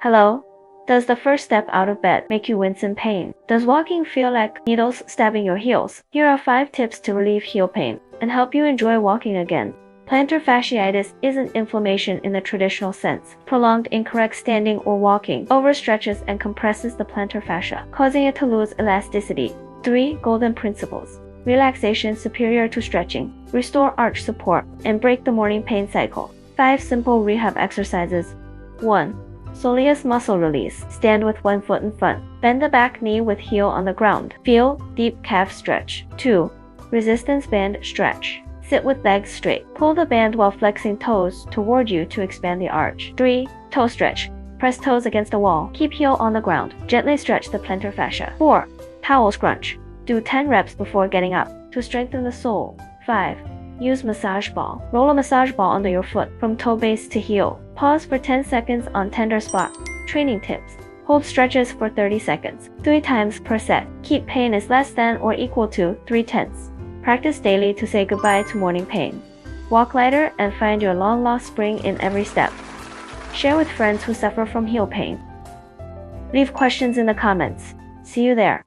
Hello? Does the first step out of bed make you wince in pain? Does walking feel like needles stabbing your heels? Here are 5 tips to relieve heel pain and help you enjoy walking again. Plantar fasciitis isn't inflammation in the traditional sense. Prolonged incorrect standing or walking overstretches and compresses the plantar fascia, causing it to lose elasticity. 3 golden principles. Relaxation superior to stretching. Restore arch support and break the morning pain cycle. 5 simple rehab exercises. 1. Soleus muscle release. Stand with one foot in front. Bend the back knee with heel on the ground. Feel deep calf stretch. 2. Resistance band stretch. Sit with legs straight. Pull the band while flexing toes toward you to expand the arch. 3. Toe stretch. Press toes against the wall. Keep heel on the ground. Gently stretch the plantar fascia. 4. Towel scrunch. Do 10 reps before getting up to strengthen the sole. 5. Use massage ball. Roll a massage ball under your foot from toe base to heel. Pause for 10 seconds on tender spot. Training tips. Hold stretches for 30 seconds, 3 times per set. Keep pain as less than or equal to 3/10. Practice daily to say goodbye to morning pain. Walk lighter and find your long-lost spring in every step. Share with friends who suffer from heel pain. Leave questions in the comments. See you there.